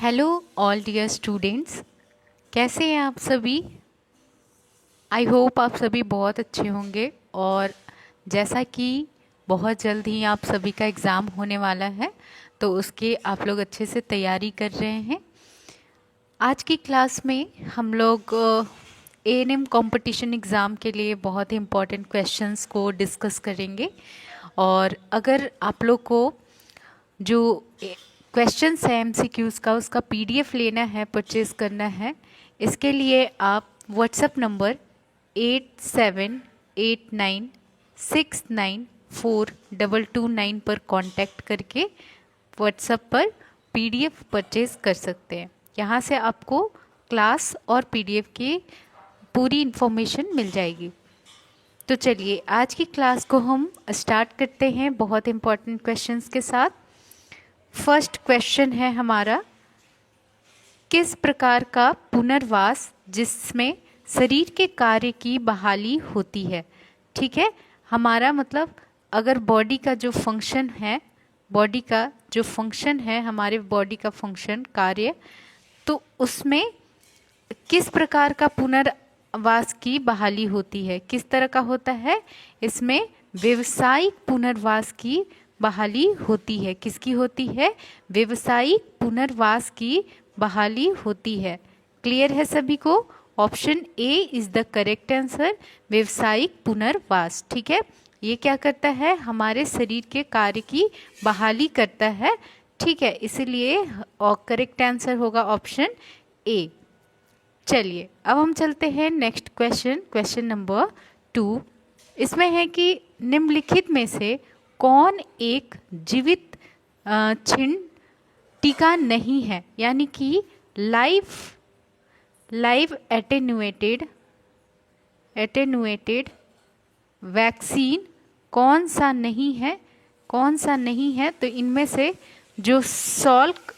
Hello all dear students, कैसे हैं आप सभी। आई होप आप सभी बहुत अच्छे होंगे। और जैसा कि बहुत जल्द ही आप सभी का एग्ज़ाम होने वाला है, तो उसके आप लोग अच्छे से तैयारी कर रहे हैं। आज की क्लास में हम लोग एएनएम कंपटीशन एग्ज़ाम के लिए बहुत ही इम्पोर्टेंट क्वेश्चंस को डिस्कस करेंगे। और अगर आप लोग को जो क्वेश्चंस है एमसीक्यूज़ का, उसका पीडीएफ लेना है, परचेज़ करना है, इसके लिए आप व्हाट्सएप नंबर 8789694229 पर कांटेक्ट करके व्हाट्सएप पर पीडीएफ परचेज़ कर सकते हैं। यहाँ से आपको क्लास और पीडीएफ की पूरी इन्फॉर्मेशन मिल जाएगी। तो चलिए आज की क्लास को हम स्टार्ट करते हैं बहुत इम्पॉर्टेंट क्वेश्चंस के साथ। फर्स्ट क्वेश्चन है हमारा, किस प्रकार का पुनर्वास जिसमें शरीर के कार्य की बहाली होती है। ठीक है, हमारा मतलब अगर बॉडी का जो फंक्शन है, हमारे बॉडी का फंक्शन कार्य, तो उसमें किस प्रकार का पुनर्वास की बहाली होती है, किस तरह का होता है। इसमें व्यावसायिक पुनर्वास की बहाली होती है। किसकी होती है? व्यावसायिक पुनर्वास की बहाली होती है। क्लियर है सभी को? Option A is the correct answer, व्यावसायिक पुनर्वास। ठीक है, ये क्या करता है? हमारे शरीर के कार्य की बहाली करता है। ठीक है, इसलिए करेक्ट आंसर होगा ऑप्शन ए। चलिए अब हम चलते हैं नेक्स्ट क्वेश्चन नंबर 2। इसमें है कि निम्नलिखित में से कौन एक जीवित छिन्न टीका नहीं है, यानी कि लाइव एटेन्युएटेड वैक्सीन कौन सा नहीं है। तो इनमें से जो सॉल्क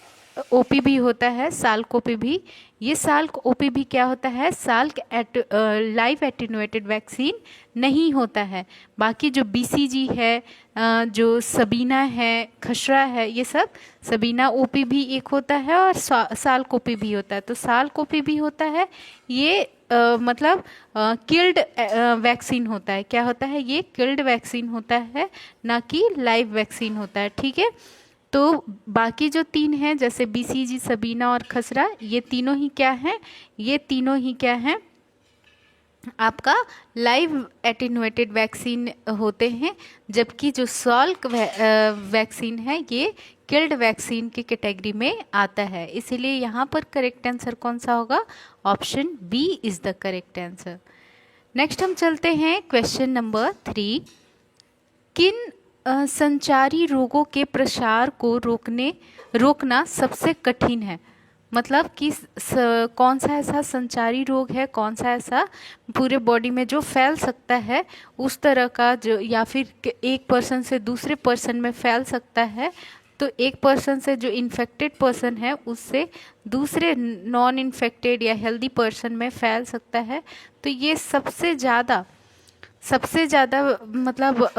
ओपीवी होता है, साल्क ओपीवी, ये साल्क ओपीवी क्या होता है? लाइव एटेन्युएटेड वैक्सीन नहीं होता है। बाकी जो बीसीजी है, जो सबीना है, खसरा है, ये सब सबीना ओपीवी एक होता है और साल्क ओपीवी होता है। तो साल्क ओपीवी होता है ये मतलब किल्ड वैक्सीन होता है। क्या होता है? ये किल्ड वैक्सीन होता है, ना कि लाइव वैक्सीन होता है। ठीक है, तो बाकी जो तीन हैं जैसे बीसीजी, सबीना और खसरा, ये तीनों ही क्या हैं? आपका लाइव एटेन्युएटेड वैक्सीन होते हैं। जबकि जो सॉल्क वैक्सीन है ये किल्ड वैक्सीन की कैटेगरी में आता है। इसीलिए यहाँ पर करेक्ट आंसर कौन सा होगा? Option B is the correct answer. Next हम चलते हैं क्वेश्चन नंबर 3। किन संचारी रोगों के प्रसार को रोकना सबसे कठिन है। मतलब कि कौन सा ऐसा संचारी रोग है, कौन सा ऐसा पूरे बॉडी में जो फैल सकता है उस तरह का, जो या फिर एक पर्सन से दूसरे पर्सन में फैल सकता है। तो एक पर्सन से जो इन्फेक्टेड पर्सन है उससे दूसरे नॉन इन्फेक्टेड या हेल्दी पर्सन में फैल सकता है। तो ये सबसे ज़्यादा मतलब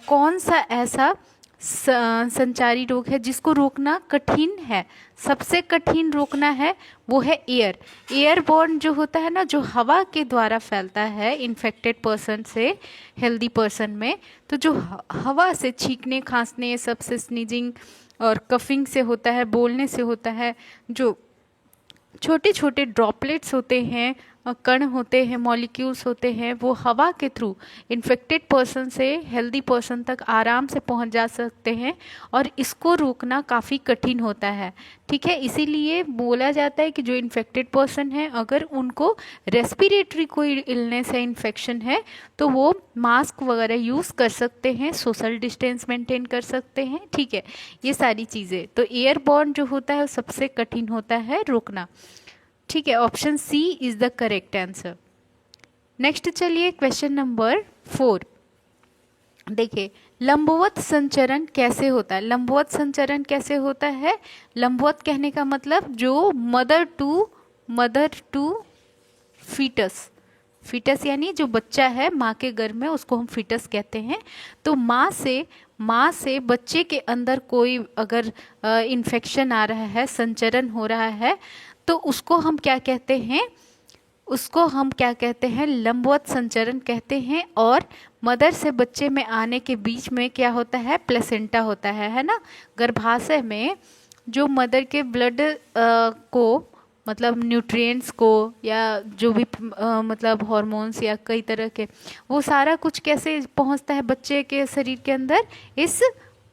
कौन सा ऐसा संचारी रोग है जिसको रोकना कठिन है, सबसे कठिन रोकना है, वो है एयरबॉर्न जो होता है ना, जो हवा के द्वारा फैलता है इन्फेक्टेड पर्सन से हेल्दी पर्सन में। तो जो हवा से छींकने, खांसने, ये सब से स्नीजिंग और कफिंग से होता है, बोलने से होता है, जो छोटे छोटे ड्रॉपलेट्स होते हैं, कण होते हैं, मॉलिक्यूल्स होते हैं, वो हवा के थ्रू इन्फेक्टेड पर्सन से हेल्दी पर्सन तक आराम से पहुंच जा सकते हैं और इसको रोकना काफ़ी कठिन होता है। ठीक है, इसीलिए बोला जाता है कि जो इन्फेक्टेड पर्सन है, अगर उनको रेस्पिरेटरी कोई इलनेस है, इन्फेक्शन है, तो वो मास्क वगैरह यूज़ कर सकते हैं, सोशल डिस्टेंस मेंटेन कर सकते हैं। ठीक है, ये सारी चीज़ें। तो एयरबॉर्न जो होता है सबसे कठिन होता है रोकना। ठीक है, option C is the correct answer. Next चलिए क्वेश्चन नंबर 4। देखिए, लंबवत संचरण कैसे होता है? लंबवत संचरण कैसे होता है? लंबवत कहने का मतलब जो मदर टू फीटस यानी जो बच्चा है माँ के गर्भ में, उसको हम फीटस कहते हैं। तो माँ से माँ से बच्चे के अंदर कोई अगर इन्फेक्शन आ रहा है, संचरण हो रहा है, तो उसको हम क्या कहते हैं, उसको हम क्या कहते हैं, लंबवत संचरण कहते हैं। और मदर से बच्चे में आने के बीच में क्या होता है, प्लेसेंटा होता है ना। गर्भाशय में जो मदर के ब्लड को, मतलब न्यूट्रिएंट्स को, या जो भी मतलब हार्मोन्स या कई तरह के, वो सारा कुछ कैसे पहुंचता है बच्चे के शरीर के अंदर, इस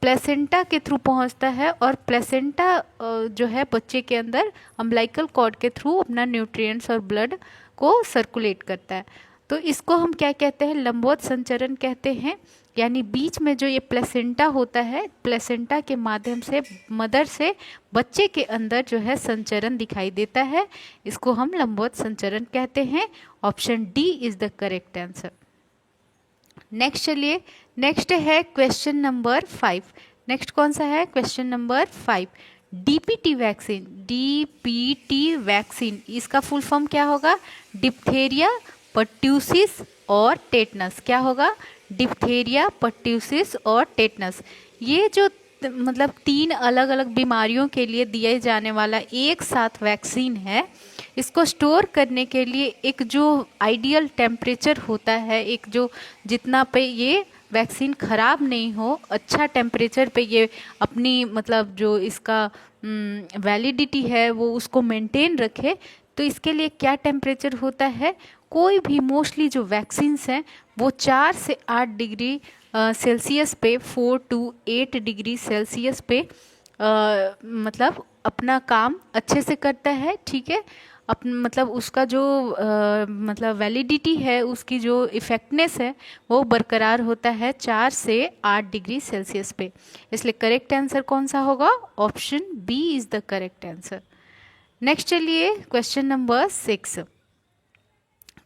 प्लेसेंटा के थ्रू पहुंचता है। और प्लेसेंटा जो है बच्चे के अंदर अम्बिलिकल कॉर्ड के थ्रू अपना न्यूट्रिएंट्स और ब्लड को सर्कुलेट करता है। तो इसको हम क्या कहते हैं, लंबवत संचरण कहते हैं। यानी बीच में जो ये प्लेसेंटा होता है, प्लेसेंटा के माध्यम से मदर से बच्चे के अंदर जो है संचरण दिखाई देता है, इसको हम लंबवत संचरण कहते हैं। Option D is the correct answer. Next चलिए, नेक्स्ट है क्वेश्चन नंबर 5। नेक्स्ट कौन सा है, question number 5। DPT vaccine, DPT vaccine इसका फुल फॉर्म क्या होगा, डिप्थेरिया, पर्ट्यूसिस और टेटनस। क्या होगा, डिप्थेरिया, पर्ट्यूसिस और टेटनस। ये जो मतलब 3 अलग अलग बीमारियों के लिए दिए जाने वाला एक साथ वैक्सीन है, इसको स्टोर करने के लिए एक जो आइडियल टेम्परेचर होता है, एक जो जितना पे ये वैक्सीन ख़राब नहीं हो, अच्छा टेम्परेचर पे ये अपनी मतलब जो इसका वैलिडिटी है वो उसको मेंटेन रखे, तो इसके लिए क्या टेम्परेचर होता है, कोई भी मोस्टली जो वैक्सीन्स हैं वो 4 से 8 डिग्री सेल्सियस पे, 4 to 8 डिग्री सेल्सियस पे मतलब अपना काम अच्छे से करता है, ठीक है। मतलब उसका जो मतलब वैलिडिटी है, उसकी जो इफेक्टनेस है वो बरकरार होता है 4 से 8 डिग्री सेल्सियस पे। इसलिए करेक्ट आंसर कौन सा होगा, option B is the correct answer. Next चलिए, क्वेश्चन नंबर 6।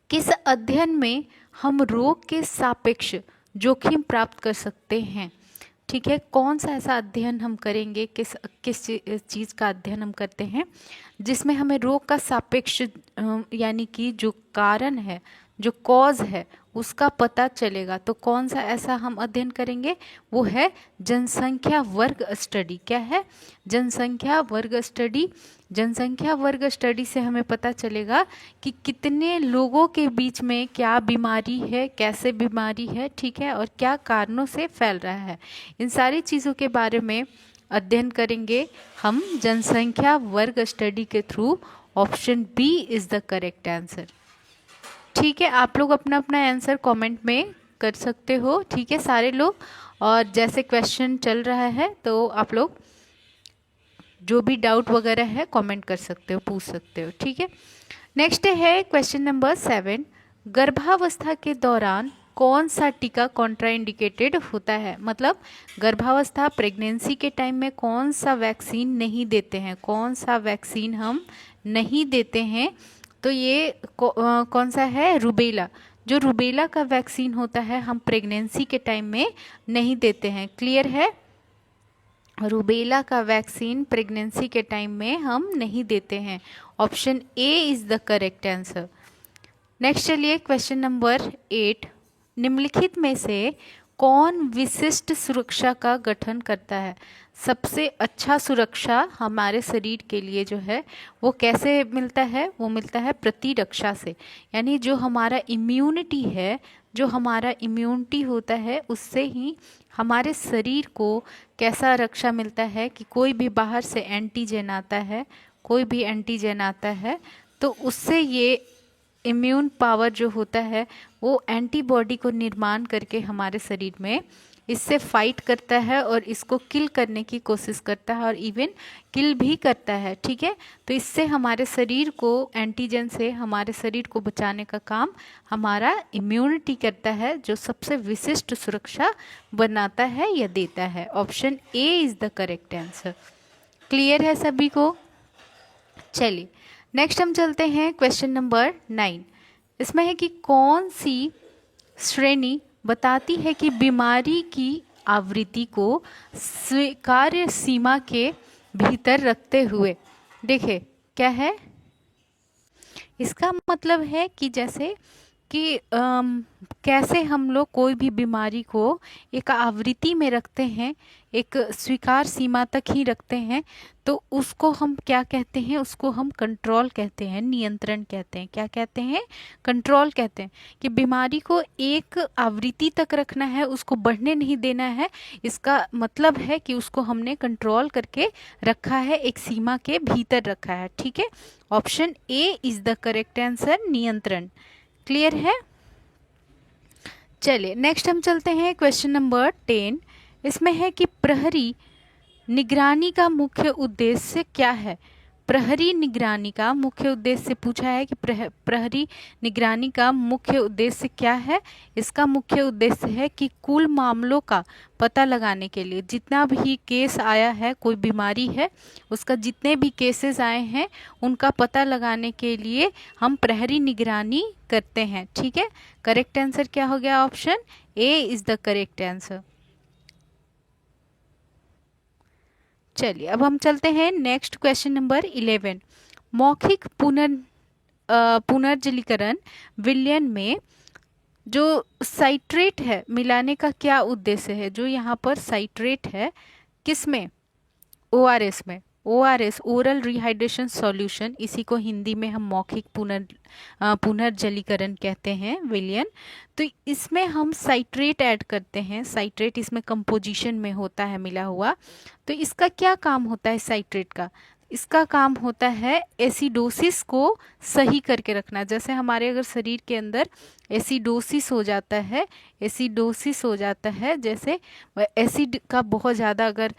किस अध्ययन में हम रोग के सापेक्ष जोखिम प्राप्त कर सकते हैं, ठीक है। कौन सा ऐसा अध्ययन हम करेंगे, किस चीज़ का अध्ययन हम करते हैं जिसमें हमें रोग का सापेक्ष यानी कि जो कारण है, जो कॉज है, उसका पता चलेगा। तो कौन सा ऐसा हम अध्ययन करेंगे, वो है जनसंख्या वर्ग स्टडी। क्या है, जनसंख्या वर्ग स्टडी। जनसंख्या वर्ग स्टडी से हमें पता चलेगा कि कितने लोगों के बीच में क्या बीमारी है, कैसे बीमारी है, ठीक है, और क्या कारणों से फैल रहा है। इन सारी चीज़ों के बारे में अध्ययन करेंगे हम जनसंख्या वर्ग स्टडी के थ्रू। Option B is the correct answer, ठीक है। आप लोग अपना अपना आंसर कमेंट में कर सकते हो, ठीक है, सारे लोग। और जैसे क्वेश्चन चल रहा है तो आप लोग जो भी डाउट वगैरह है कमेंट कर सकते हो, पूछ सकते हो, ठीक है। नेक्स्ट है क्वेश्चन नंबर 7। गर्भावस्था के दौरान कौन सा टीका कॉन्ट्राइंडिकेटेड होता है, मतलब गर्भावस्था प्रेगनेंसी के टाइम में कौन सा वैक्सीन नहीं देते हैं, कौन सा वैक्सीन हम नहीं देते हैं। तो ये कौन सा है, रूबेला। जो रूबेला का वैक्सीन होता है हम प्रेगनेंसी के टाइम में नहीं देते हैं। क्लियर है, रूबेला का वैक्सीन प्रेगनेंसी के टाइम में हम नहीं देते हैं। Option A is the correct answer. Next चलिए, क्वेश्चन नंबर 8। निम्नलिखित में से कौन विशिष्ट सुरक्षा का गठन करता है। सबसे अच्छा सुरक्षा हमारे शरीर के लिए जो है वो कैसे मिलता है, वो मिलता है प्रतिरक्षा से। यानी जो हमारा इम्यूनिटी है, जो हमारा इम्यूनिटी होता है, उससे ही हमारे शरीर को कैसा रक्षा मिलता है कि कोई भी बाहर से एंटीजन आता है, कोई भी एंटीजन आता है तो उससे ये इम्यून पावर जो होता है वो एंटीबॉडी को निर्माण करके हमारे शरीर में इससे फाइट करता है और इसको किल करने की कोशिश करता है और इवन किल भी करता है, ठीक है। तो इससे हमारे शरीर को एंटीजन से हमारे शरीर को बचाने का काम हमारा इम्यूनिटी करता है, जो सबसे विशिष्ट सुरक्षा बनाता है या देता है। Option A is the correct answer. Clear है सभी को। चलिए नेक्स्ट हम चलते हैं क्वेश्चन नंबर 9। इसमें है कि कौन सी श्रेणी बताती है कि बीमारी की आवृत्ति को स्वीकार्य सीमा के भीतर रखते हुए। देखिए क्या है, इसका मतलब है कि जैसे कि कैसे हम लोग कोई भी बीमारी को एक आवृत्ति में रखते हैं, एक स्वीकार सीमा तक ही रखते हैं, तो उसको हम क्या कहते हैं, उसको हम कंट्रोल कहते हैं, नियंत्रण कहते हैं। क्या कहते हैं? कंट्रोल कहते हैं। कि बीमारी को एक आवृत्ति तक रखना है, उसको बढ़ने नहीं देना है, इसका मतलब है कि उसको हमने कंट्रोल करके रखा है, एक सीमा के भीतर रखा है। ठीक है, option A is the correct answer, नियंत्रण। क्लियर है? चलिए नेक्स्ट हम चलते हैं क्वेश्चन नंबर 10। इसमें है कि प्रहरी निगरानी का मुख्य उद्देश्य क्या है? प्रहरी निगरानी का मुख्य उद्देश्य पूछा है कि प्रहरी निगरानी का मुख्य उद्देश्य क्या है? इसका मुख्य उद्देश्य है कि कुल मामलों का पता लगाने के लिए, जितना भी केस आया है, कोई बीमारी है उसका जितने भी केसेस आए हैं उनका पता लगाने के लिए हम प्रहरी निगरानी करते हैं। ठीक है, करेक्ट आंसर क्या हो गया? Option A is the correct answer. चलिए अब हम चलते हैं नेक्स्ट क्वेश्चन नंबर 11। मौखिक पुनर्जलीकरण विलयन में जो साइट्रेट है मिलाने का क्या उद्देश्य है? जो यहाँ पर साइट्रेट है किसमें? ओआरएस में। ओआरएस ओरल रिहाइड्रेशन सॉल्यूशन, इसी को हिंदी में हम मौखिक पुनर्जलीकरण कहते हैं, विलयन। तो इसमें हम साइट्रेट ऐड करते हैं। साइट्रेट इसमें कंपोजिशन में होता है मिला हुआ। तो इसका क्या काम होता है साइट्रेट का? इसका काम होता है एसिडोसिस को सही करके रखना। जैसे हमारे अगर शरीर के अंदर एसिडोसिस हो जाता है, एसिडोसिस हो जाता है, जैसे एसिड का बहुत ज़्यादा अगर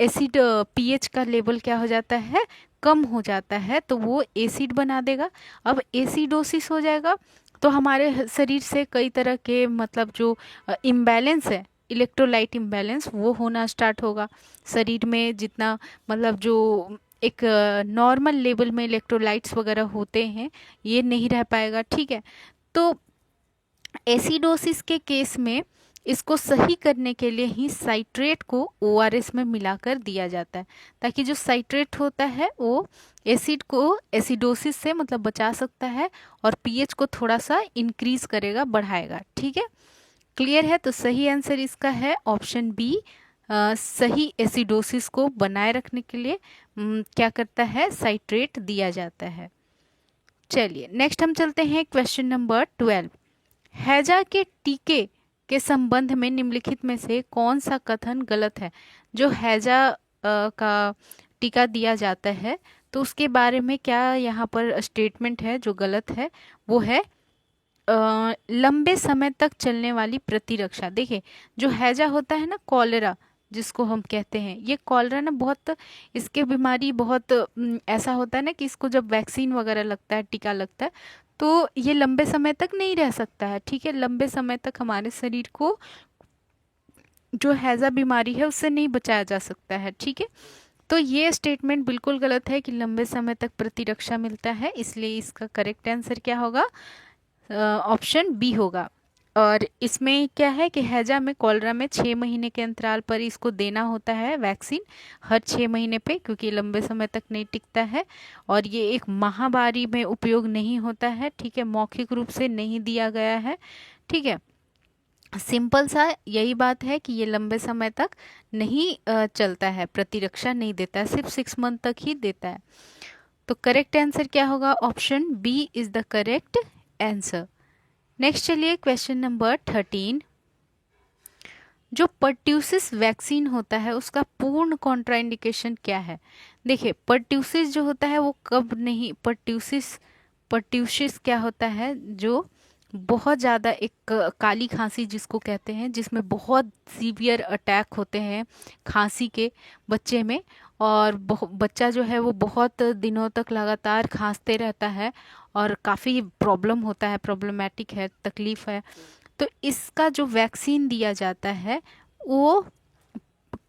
एसिड पीएच का लेवल क्या हो जाता है, कम हो जाता है, तो वो एसिड बना देगा। अब एसिडोसिस हो जाएगा तो हमारे शरीर से कई तरह के मतलब जो इम्बैलेंस है, इलेक्ट्रोलाइट इम्बैलेंस, वो होना स्टार्ट होगा शरीर में। जितना मतलब जो एक नॉर्मल लेवल में इलेक्ट्रोलाइट्स वगैरह होते हैं ये नहीं रह पाएगा। ठीक है, तो एसिडोसिस के केस में इसको सही करने के लिए ही साइट्रेट को ओआरएस में मिलाकर दिया जाता है, ताकि जो साइट्रेट होता है वो एसिड को एसिडोसिस से मतलब बचा सकता है और पीएच को थोड़ा सा इंक्रीज करेगा, बढ़ाएगा। ठीक है, क्लियर है? तो सही आंसर इसका है ऑप्शन बी। सही एसिडोसिस को बनाए रखने के लिए क्या करता है? साइट्रेट दिया जाता है। चलिए नेक्स्ट हम चलते हैं क्वेश्चन नंबर 12। हैजा के टीके के संबंध में निम्नलिखित में से कौन सा कथन गलत है? जो हैजा का टीका दिया जाता है तो उसके बारे में क्या यहाँ पर स्टेटमेंट है जो गलत है? वो है लंबे समय तक चलने वाली प्रतिरक्षा। देखिए जो हैजा होता है ना, कॉलेरा जिसको हम कहते हैं, ये कॉलेरा ना बहुत, इसके बीमारी बहुत ऐसा होता है ना कि इसको जब वैक्सीन वगैरह लगता है, टीका लगता है, तो ये लंबे समय तक नहीं रह सकता है। ठीक है, लंबे समय तक हमारे शरीर को जो हैजा बीमारी है उससे नहीं बचाया जा सकता है। ठीक है, तो ये स्टेटमेंट बिल्कुल गलत है कि लंबे समय तक प्रतिरक्षा मिलता है, इसलिए इसका करेक्ट आंसर क्या होगा? ऑप्शन बी होगा। और इसमें क्या है कि हैजा में, कॉलरा में 6 महीने के अंतराल पर इसको देना होता है वैक्सीन, हर 6 महीने पे, क्योंकि लंबे समय तक नहीं टिकता है और ये एक महामारी में उपयोग नहीं होता है। ठीक है, मौखिक रूप से नहीं दिया गया है। ठीक है, सिंपल सा यही बात है कि ये लंबे समय तक नहीं चलता है, प्रतिरक्षा नहीं देता है, सिर्फ 6 मंथ तक ही देता है। तो करेक्ट आंसर क्या होगा? Option B is the correct answer. Next चलिए क्वेश्चन नंबर 13। जो पर्ट्यूसिस वैक्सीन होता है उसका पूर्ण कॉन्ट्राइंडिकेशन क्या है? देखिए पर्ट्यूसिस जो होता है वो कब नहीं, पर्ट्यूसिस क्या होता है? जो बहुत ज़्यादा एक काली खांसी जिसको कहते हैं, जिसमें बहुत सीवियर अटैक होते हैं खांसी के बच्चे में, और बच्चा जो है वो बहुत दिनों तक लगातार खांसते रहता है और काफ़ी प्रॉब्लम होता है, प्रॉब्लमेटिक है, तकलीफ है। तो इसका जो वैक्सीन दिया जाता है वो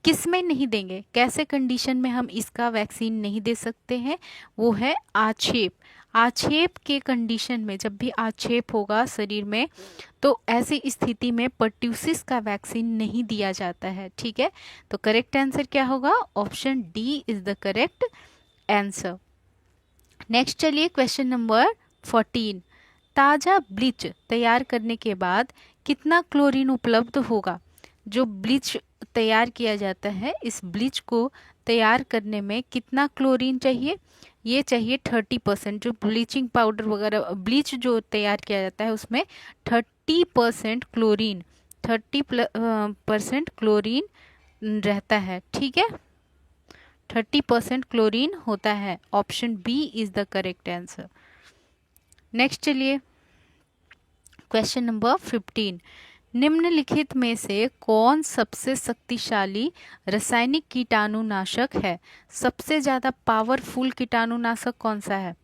किस में नहीं देंगे, कैसे कंडीशन में हम इसका वैक्सीन नहीं दे सकते हैं? वो है आक्षेप। आक्षेप के कंडीशन में, जब भी आक्षेप होगा शरीर में, तो ऐसी स्थिति में पर्ट्यूसिस का वैक्सीन नहीं दिया जाता है। ठीक है, तो करेक्ट आंसर क्या होगा? Option D is the correct answer. Next चलिए क्वेश्चन नंबर 14। ताज़ा ब्लीच तैयार करने के बाद कितना क्लोरीन उपलब्ध होगा। जो ब्लीच तैयार किया जाता है, इस ब्लीच को तैयार करने में कितना क्लोरीन चाहिए, ये चाहिए 30%। जो ब्लीचिंग पाउडर वगैरह ब्लीच जो तैयार किया जाता है उसमें 30% क्लोरीन 30% क्लोरीन रहता है, ठीक है। 30% क्लोरीन होता है। Option B is the correct answer. Next चलिए, क्वेश्चन नंबर 15। निम्नलिखित में से कौन सबसे शक्तिशाली रासायनिक कीटाणुनाशक है। सबसे ज़्यादा पावरफुल कीटाणुनाशक कौन सा है।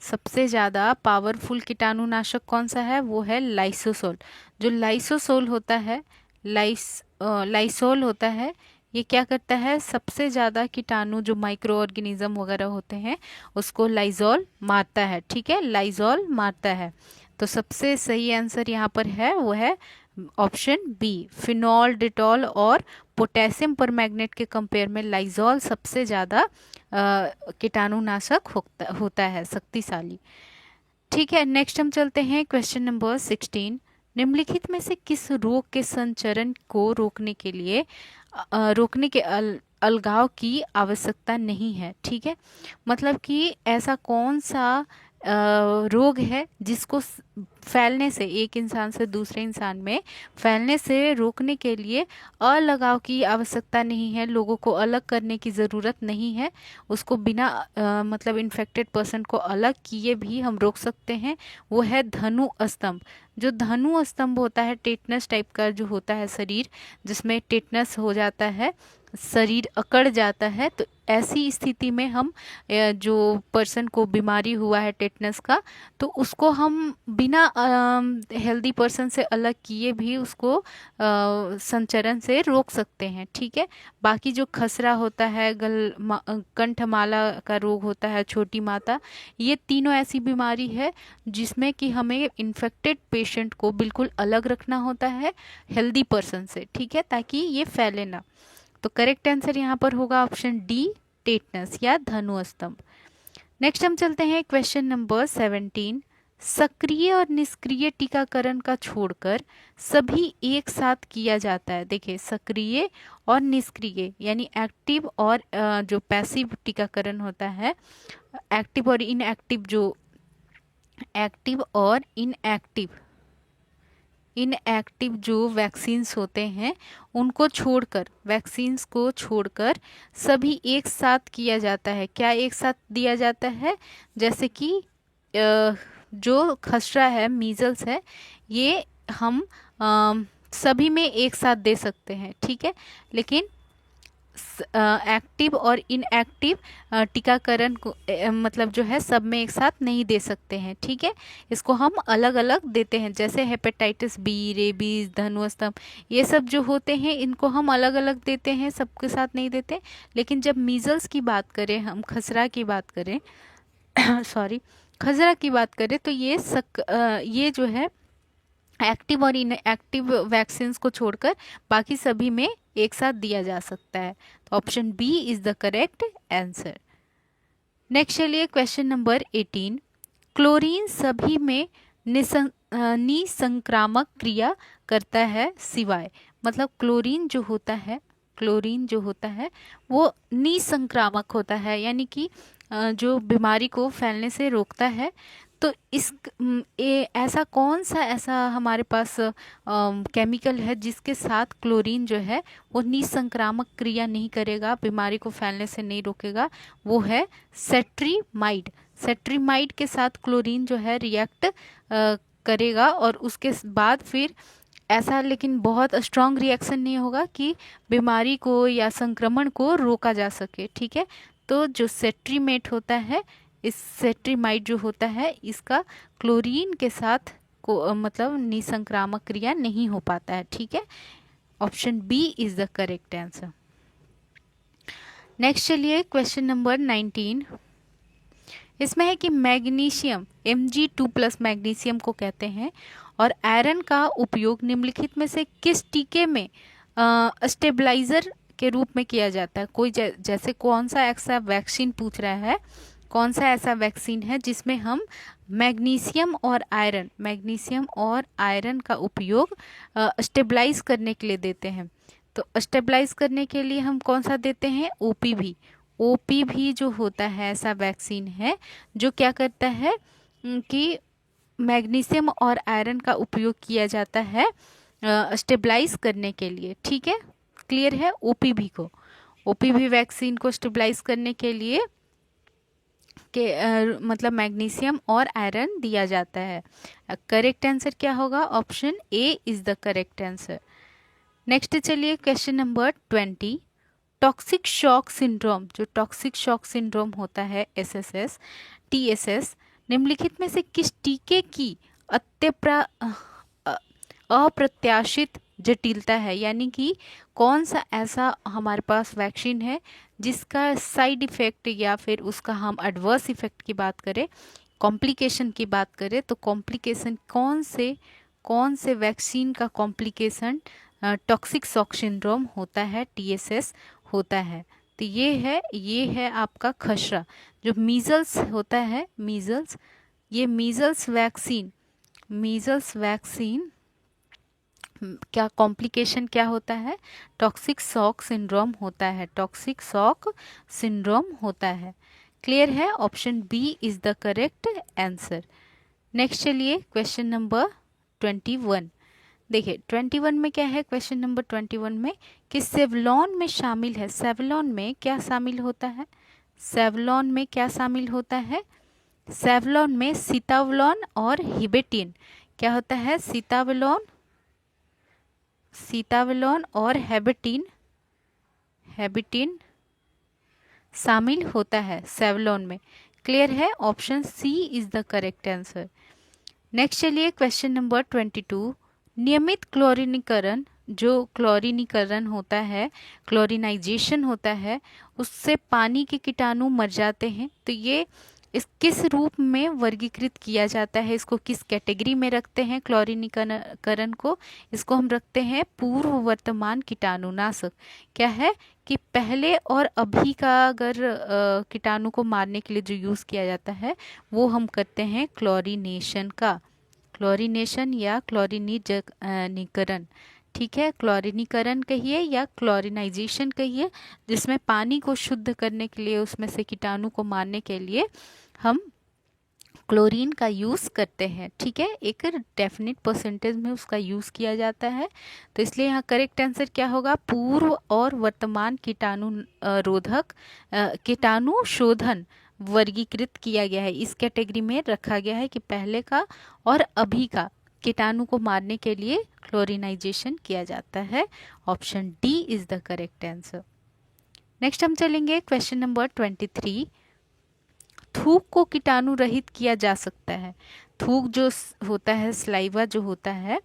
सबसे ज़्यादा पावरफुल कीटाणुनाशक कौन सा है, वो है लाइसोसोल। जो लाइसोसोल होता है, लाइसोल होता है, ये क्या करता है, सबसे ज़्यादा कीटाणु जो माइक्रो ऑर्गेनिज्म वगैरह होते हैं उसको लाइजोल मारता है, ठीक है, लाइजोल मारता है। तो सबसे सही आंसर यहाँ पर है वो है ऑप्शन बी। फिनॉल, डिटॉल और पोटेशियम परमैंगनेट के कंपेयर में लाइजोल सबसे ज़्यादा कीटाणुनाशक होता है, शक्तिशाली। ठीक है, नेक्स्ट हम चलते हैं क्वेश्चन नंबर 16। निम्नलिखित में से किस रोग के संचरण को रोकने के लिए रोकने के अलगाव की आवश्यकता नहीं है, ठीक है। मतलब कि ऐसा कौन सा रोग है जिसको फैलने से, एक इंसान से दूसरे इंसान में फैलने से रोकने के लिए अलगाव की आवश्यकता नहीं है, लोगों को अलग करने की ज़रूरत नहीं है, उसको बिना मतलब इन्फेक्टेड पर्सन को अलग किए भी हम रोक सकते हैं। वो है धनु स्तंभ। जो धनु स्तंभ होता है, टेटनस टाइप का जो होता है शरीर, जिसमें टेटनस हो जाता है, शरीर अकड़ जाता है, तो ऐसी स्थिति में हम जो पर्सन को बीमारी हुआ है टेटनस का, तो उसको हम बिना हेल्दी पर्सन से अलग किए भी उसको संचरण से रोक सकते हैं, ठीक है। बाकी जो खसरा होता है, कंठमाला का रोग होता है, छोटी माता, ये तीनों ऐसी बीमारी है जिसमें कि हमें इन्फेक्टेड पेशेंट को बिल्कुल अलग रखना होता है हेल्दी पर्सन से, ठीक है, ताकि ये फैले ना। तो करेक्ट आंसर यहाँ पर होगा ऑप्शन डी, टेटनस या धनु स्तंभ। नेक्स्ट हम चलते हैं क्वेश्चन नंबर 17। सक्रिय और निष्क्रिय टीकाकरण का छोड़कर सभी एक साथ किया जाता है। देखिए, सक्रिय और निष्क्रिय यानी एक्टिव और जो पैसिव टीकाकरण होता है, एक्टिव और इनएक्टिव, जो एक्टिव और इनएक्टिव जो वैक्सीन्स होते हैं उनको छोड़कर, वैक्सीन्स को छोड़कर सभी एक साथ किया जाता है। क्या एक साथ दिया जाता है, जैसे कि जो खसरा है, मीजल्स है, ये हम सभी में एक साथ दे सकते हैं, ठीक है। लेकिन एक्टिव और इनएक्टिव टीकाकरण को मतलब जो है सब में एक साथ नहीं दे सकते हैं, ठीक है। इसको हम अलग अलग देते हैं, जैसे हेपेटाइटिस बी, रेबीज, धनु स्तंभ, ये सब जो होते हैं इनको हम अलग अलग देते हैं, सबके साथ नहीं देते। लेकिन जब मीजल्स की बात करें, हम खसरा की बात करें सॉरी, खसरा की बात करें, तो ये जो है एक्टिव और इनएक्टिव वैक्सीन्स को छोड़कर बाकी सभी में एक साथ दिया जा सकता है। तो option B is the correct answer. Next चलिए क्वेश्चन नंबर 18। क्लोरीन सभी में निसंक्रामक क्रिया करता है सिवाय, मतलब क्लोरीन जो होता है वो निसंक्रामक होता है, यानी कि जो बीमारी को फैलने से रोकता है। तो ऐसा कौन सा ऐसा हमारे पास केमिकल है जिसके साथ क्लोरीन जो है वो निसंक्रामक क्रिया नहीं करेगा, बीमारी को फैलने से नहीं रोकेगा, वो है सेट्रीमाइड। सेट्रीमाइड के साथ क्लोरीन जो है रिएक्ट करेगा और उसके बाद फिर ऐसा, लेकिन बहुत स्ट्रांग रिएक्शन नहीं होगा कि बीमारी को या संक्रमण को रोका जा सके, ठीक है। तो जो सेट्रीमेट होता है, इस सेट्रीमाइड जो होता है, इसका क्लोरीन के साथ को मतलब निसंक्रामक क्रिया नहीं हो पाता है, ठीक है। Option B is the correct answer. Next चलिए क्वेश्चन नंबर 19। इसमें है कि मैग्नीशियम Mg2+ मैग्नीशियम को कहते हैं और आयरन का उपयोग निम्नलिखित में से किस टीके में स्टेबलाइजर के रूप में किया जाता है। कोई जैसे कौन सा ऐसा वैक्सीन पूछ रहा है कौन सा ऐसा वैक्सीन है जिसमें हम मैग्नीशियम और आयरन का उपयोग स्टेबलाइज करने के लिए देते हैं। तो स्टेबलाइज करने के लिए हम कौन सा देते हैं, ओपीवी जो होता है ऐसा वैक्सीन है जो क्या करता है कि मैग्नीशियम और आयरन का उपयोग किया जाता है स्टेबलाइज करने के लिए। ठीक है, क्लियर है। ओपीवी वैक्सीन को स्टेबलाइज करने के लिए मतलब मैग्नीशियम और आयरन दिया जाता है। करेक्ट आंसर क्या होगा, option A is the correct answer. Next चलिए question number 20। Toxic shock syndrome, जो टॉक्सिक शॉक सिंड्रोम होता है TSS, निम्नलिखित में से किस टीके की अप्रत्याशित जटिलता है, यानी कि कौन सा ऐसा हमारे पास वैक्सीन है जिसका साइड इफेक्ट या फिर उसका हम एडवर्स इफेक्ट की बात करें, कॉम्प्लिकेशन की बात करें, तो कॉम्प्लिकेशन कौन से वैक्सीन का कॉम्प्लिकेशन टॉक्सिक शॉक सिंड्रोम होता है, TSS होता है। तो ये है आपका खसरा, जो मीजल्स होता है, ये मीजल्स वैक्सीन क्या कॉम्प्लिकेशन क्या होता है, टॉक्सिक शॉक सिंड्रोम होता है। क्लियर है, option B is the correct answer. Next चलिए क्वेश्चन नंबर 21। देखिए 21 में क्या है, क्वेश्चन नंबर 21 में कि सेवलॉन में शामिल है, सेवलॉन में क्या शामिल होता है, सेवलॉन में सीतावलॉन और हिबेटिन क्या होता है, सीतावलॉन और हेबिटिन शामिल होता है सेवलॉन में। क्लियर है, option C is the correct answer. Next चलिए क्वेश्चन नंबर 22। नियमित क्लोरीनीकरण, जो क्लोरीनीकरण होता है, क्लोरीनाइजेशन होता है, उससे पानी के कीटाणु मर जाते हैं। तो ये किस रूप में वर्गीकृत किया जाता है, इसको किस कैटेगरी में रखते हैं क्लोरीनीकरण को, इसको हम रखते हैं पूर्व वर्तमान कीटाणुनाशक। क्या है कि पहले और अभी का अगर कीटाणु को मारने के लिए जो यूज़ किया जाता है वो हम करते हैं क्लोरीनेशन या क्लोरीनीकरण। ठीक है, क्लोरीनीकरण कहिए या क्लोरीनाइजेशन कहिए, जिसमें पानी को शुद्ध करने के लिए, उसमें से कीटाणु को मारने के लिए हम क्लोरीन का यूज़ करते हैं। ठीक है, एक डेफिनेट परसेंटेज में उसका यूज़ किया जाता है। तो इसलिए यहाँ करेक्ट आंसर क्या होगा, पूर्व और वर्तमान कीटाणु शोधन वर्गीकृत किया गया है, इस कैटेगरी में रखा गया है कि पहले का और अभी का कीटाणु को मारने के लिए क्लोरीनाइजेशन किया जाता है। Option D is the correct answer. Next हम चलेंगे क्वेश्चन नंबर 23। थूक को कीटाणु रहित किया जा सकता है। थूक जो होता है, स्लाइवा जो होता है,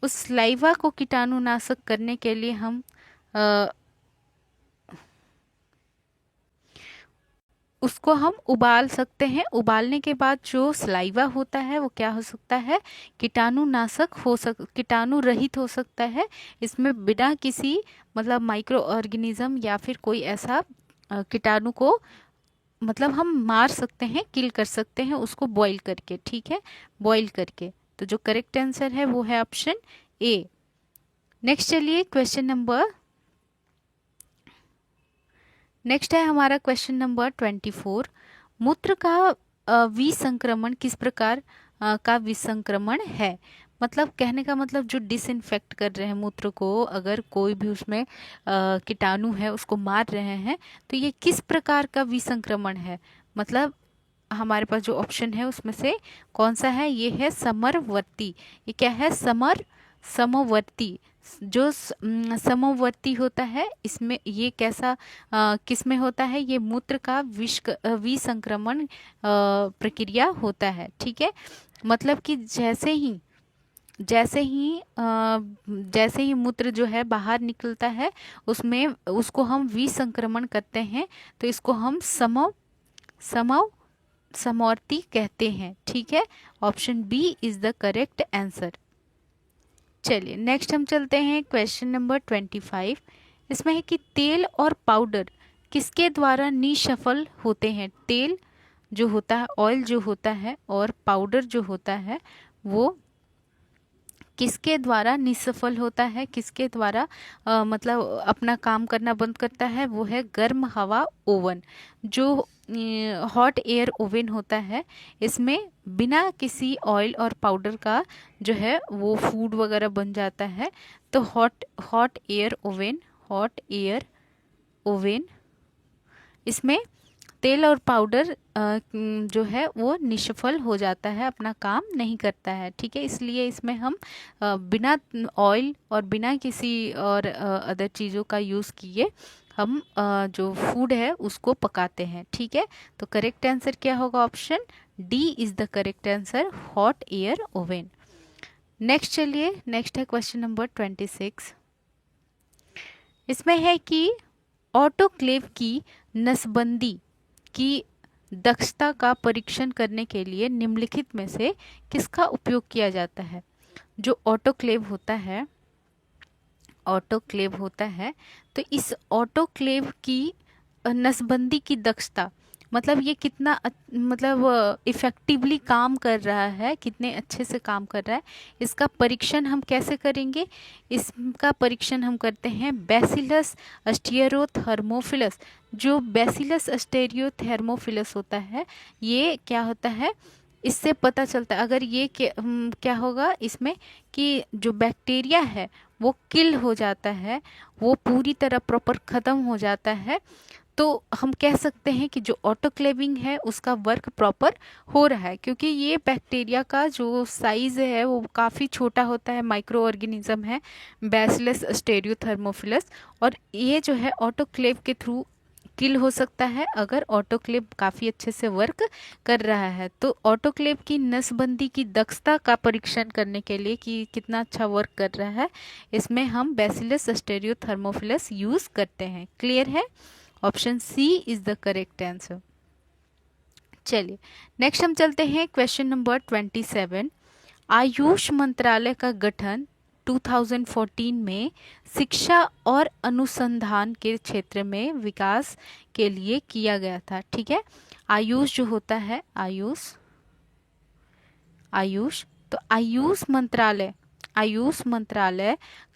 उस स्लाइवा को कीटाणुनाशक करने के लिए हम उसको हम उबाल सकते हैं। उबालने के बाद जो स्लाइवा होता है वो क्या हो सकता है, कीटाणु रहित हो सकता है। इसमें बिना किसी मतलब माइक्रो ऑर्गेनिज्म या फिर कोई ऐसा कीटाणु को मतलब हम मार सकते हैं, किल कर सकते हैं उसको बॉईल करके। ठीक है, बॉईल करके। तो जो करेक्ट आंसर है वो है ऑप्शन ए। नेक्स्ट चलिए क्वेश्चन नंबर नेक्स्ट है हमारा क्वेश्चन नंबर 24। मूत्र का विसंक्रमण किस प्रकार का विसंक्रमण है। मतलब कहने का मतलब जो डिसइंफेक्ट कर रहे हैं मूत्र को, अगर कोई भी उसमें कीटाणु है उसको मार रहे हैं, तो ये किस प्रकार का विसंक्रमण है। मतलब हमारे पास जो ऑप्शन है उसमें से कौन सा है, ये है समवर्ती। ये क्या है, समवर्ती। जो समवर्ती होता है, इसमें ये कैसा किस में होता है, ये मूत्र का विसंक्रमण प्रक्रिया होता है। ठीक है, मतलब कि जैसे ही मूत्र जो है बाहर निकलता है उसमें उसको हम विसंक्रमण करते हैं, तो इसको हम समवर्ती कहते हैं। ठीक है, option B is the correct answer. चलिए नेक्स्ट हम चलते हैं क्वेश्चन नंबर 25। इसमें है कि तेल और पाउडर किसके द्वारा निष्फल होते हैं। तेल जो होता है, ऑयल जो होता है और पाउडर जो होता है वो किसके द्वारा निसफल होता है, किसके द्वारा मतलब अपना काम करना बंद करता है, वो है गर्म हवा ओवन। जो हॉट एयर ओवन होता है, इसमें बिना किसी ऑयल और पाउडर का जो है वो फूड वगैरह बन जाता है। तो hot hot air oven, hot air oven, इसमें तेल और पाउडर जो है वो निष्फल हो जाता है, अपना काम नहीं करता है। ठीक है, इसलिए इसमें हम बिना ऑयल और बिना किसी और अदर चीज़ों का यूज़ किए हम जो फूड है उसको पकाते हैं। ठीक है, तो करेक्ट आंसर क्या होगा? Option D is the correct answer, hot air oven. Next चलिए, नेक्स्ट है क्वेश्चन नंबर 26। इसमें है कि ऑटोक्लेव की नसबंदी की दक्षता का परीक्षण करने के लिए निम्नलिखित में से किसका उपयोग किया जाता है? जो ऑटोक्लेव होता है, ऑटोक्लेव होता है, तो इस ऑटोक्लेव की नसबंदी की दक्षता, मतलब ये कितना मतलब इफ़ेक्टिवली काम कर रहा है, कितने अच्छे से काम कर रहा है, इसका परीक्षण हम कैसे करेंगे? इसका परीक्षण हम करते हैं बैसिलस अस्टियरोथर्मोफिलस। जो बैसिलस अस्टेरियोथर्मोफिलस होता है, ये क्या होता है, इससे पता चलता है अगर ये क्या होगा इसमें कि जो बैक्टीरिया है वो किल हो जाता है, वो पूरी तरह प्रॉपर ख़त्म हो जाता है, तो हम कह सकते हैं कि जो ऑटोक्लेविंग है उसका वर्क प्रॉपर हो रहा है। क्योंकि ये बैक्टीरिया का जो साइज़ है वो काफ़ी छोटा होता है, माइक्रो ऑर्गेनिज्म है बैसिलस अस्टेरियोथर्मोफिलस, और ये जो है ऑटोक्लेव के थ्रू किल हो सकता है अगर ऑटोक्लेव काफ़ी अच्छे से वर्क कर रहा है। तो ऑटोक्लेव की नसबंदी की दक्षता का परीक्षण करने के लिए कि कितना अच्छा वर्क कर रहा है, इसमें हम बैसिलस अस्टेरियोथर्मोफिलस यूज़ करते हैं। क्लियर है? Option C is the correct answer. चलिए नेक्स्ट हम चलते हैं क्वेश्चन नंबर 27। आयुष मंत्रालय का गठन 2014 में शिक्षा और अनुसंधान के क्षेत्र में विकास के लिए किया गया था। ठीक है, आयुष जो होता है, आयुष, आयुष, तो आयुष मंत्रालय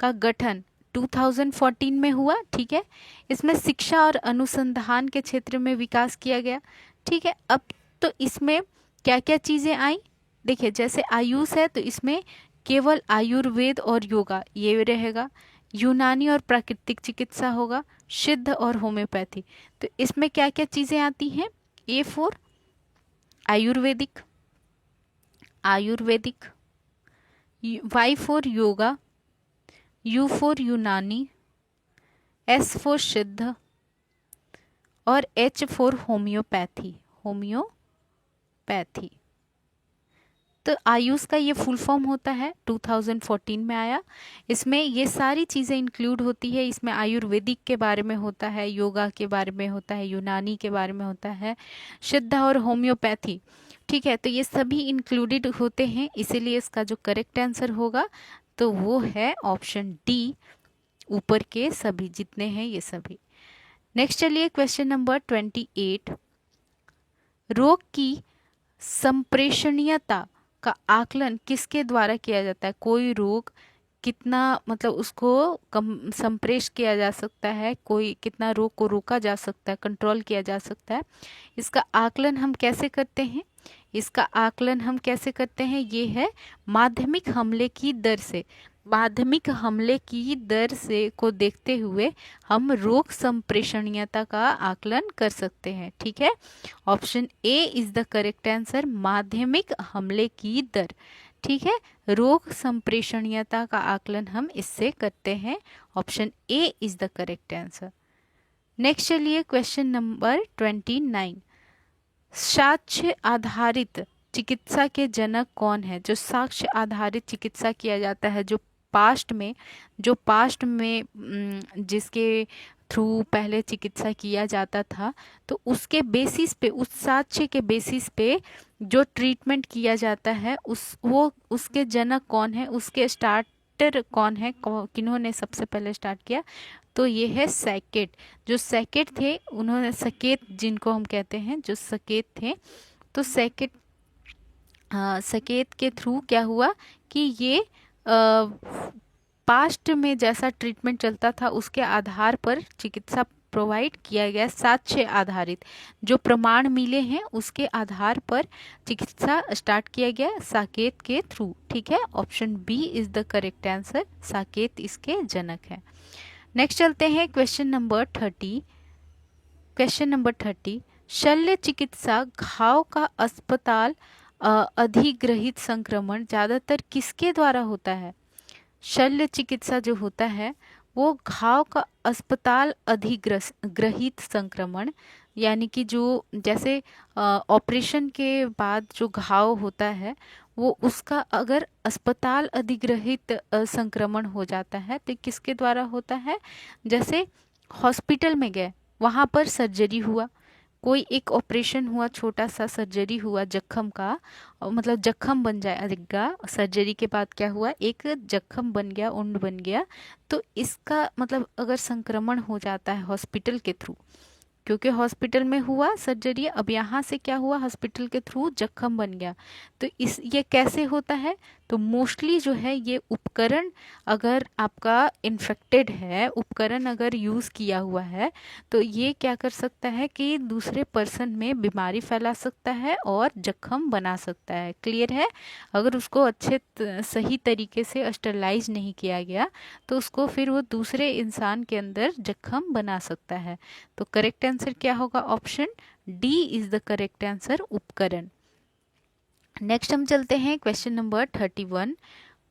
का गठन 2014 में हुआ। ठीक है, इसमें शिक्षा और अनुसंधान के क्षेत्र में विकास किया गया। ठीक है, अब तो इसमें क्या क्या चीज़ें आई? देखिए, जैसे आयुष है तो इसमें केवल आयुर्वेद और योगा ये रहेगा, यूनानी और प्राकृतिक चिकित्सा होगा, सिद्ध और होम्योपैथी। तो इसमें क्या क्या चीज़ें आती हैं? A for Ayurvedic, Ayurvedic, Y for yoga, U for Unani, S for Siddha और एच फॉर होम्योपैथी, होम्योपैथी। तो आयुष का ये फुल फॉर्म होता है, 2014 में आया। इसमें ये सारी चीज़ें इंक्लूड होती है। इसमें आयुर्वेदिक के बारे में होता है, योगा के बारे में होता है, यूनानी के बारे में होता है, सिद्ध और होम्योपैथी। ठीक है, तो ये सभी इंक्लूडेड होते हैं, इसीलिए इसका जो करेक्ट आंसर होगा तो वो है ऑप्शन डी, ऊपर के सभी जितने हैं ये सभी। नेक्स्ट चलिए क्वेश्चन नंबर 28। रोग की संप्रेषणीयता का आकलन किसके द्वारा किया जाता है? कोई रोग कितना मतलब उसको कम संप्रेष किया जा सकता है, कोई कितना रोग को रोका जा सकता है, कंट्रोल किया जा सकता है, इसका आकलन हम कैसे करते हैं? इसका आकलन हम कैसे करते हैं? ये है माध्यमिक हमले की दर से। माध्यमिक हमले की दर से को देखते हुए हम रोग संप्रेषणीयता का आकलन कर सकते हैं। ठीक है, option A is the correct answer, माध्यमिक हमले की दर। ठीक है, रोग संप्रेषणीयता का आकलन हम इससे करते हैं। Option A is the correct answer. Next चलिए क्वेश्चन नंबर 29। साक्ष्य आधारित चिकित्सा के जनक कौन है? जो साक्ष्य आधारित चिकित्सा किया जाता है, जो पास्ट में जिसके थ्रू पहले चिकित्सा किया जाता था, तो उसके बेसिस पे, उस साक्ष्य के बेसिस पे जो ट्रीटमेंट किया जाता है उसके जनक कौन है, उसके स्टार्ट इन्वेंटर कौन है, किन्होंने सबसे पहले स्टार्ट किया, तो ये है सैकेट। जो सैकेट थे उन्होंने, सकेत जिनको हम कहते हैं, जो सकेत थे, तो सकेत के थ्रू क्या हुआ कि ये पास्ट में जैसा ट्रीटमेंट चलता था उसके आधार पर चिकित्सा प्रोवाइड किया गया, साक्ष्य आधारित जो प्रमाण मिले हैं उसके आधार पर चिकित्सा स्टार्ट किया गया साकेत के थ्रू। ठीक है, option B is the correct answer, Saket इसके जनक है। नेक्स्ट चलते हैं क्वेश्चन नंबर 30। क्वेश्चन नंबर 30, शल्य चिकित्सा घाव का अस्पताल अधिग्रहित संक्रमण ज्यादातर किसके द्वारा होता है? शल्य चिकित्सा जो होता है वो घाव का अस्पताल अधिग्रहित संक्रमण, यानी कि जो जैसे ऑपरेशन के बाद जो घाव होता है वो उसका अगर अस्पताल अधिग्रहित संक्रमण हो जाता है तो किसके द्वारा होता है? जैसे हॉस्पिटल में गए, वहाँ पर सर्जरी हुआ, कोई एक ऑपरेशन हुआ, छोटा सा सर्जरी हुआ जख्म का, मतलब जख्म बन जाएगा, सर्जरी के बाद क्या हुआ, एक जख्म बन गया, उंड बन गया, तो इसका मतलब अगर संक्रमण हो जाता है हॉस्पिटल के थ्रू, क्योंकि हॉस्पिटल में हुआ सर्जरी, अब यहाँ से क्या हुआ, हॉस्पिटल के थ्रू जख्म बन गया, तो ये कैसे होता है? तो मोस्टली जो है ये उपकरण अगर आपका इन्फेक्टेड है, उपकरण अगर यूज़ किया हुआ है, तो ये क्या कर सकता है कि दूसरे पर्सन में बीमारी फैला सकता है और जख्म बना सकता है। क्लियर है? अगर उसको अच्छे सही तरीके से स्टरलाइज नहीं किया गया तो उसको फिर वो दूसरे इंसान के अंदर जख्म बना सकता है। तो करेक्ट आंसर क्या होगा? Option D is the correct answer, उपकरण। नेक्स्ट हम चलते हैं क्वेश्चन नंबर 31।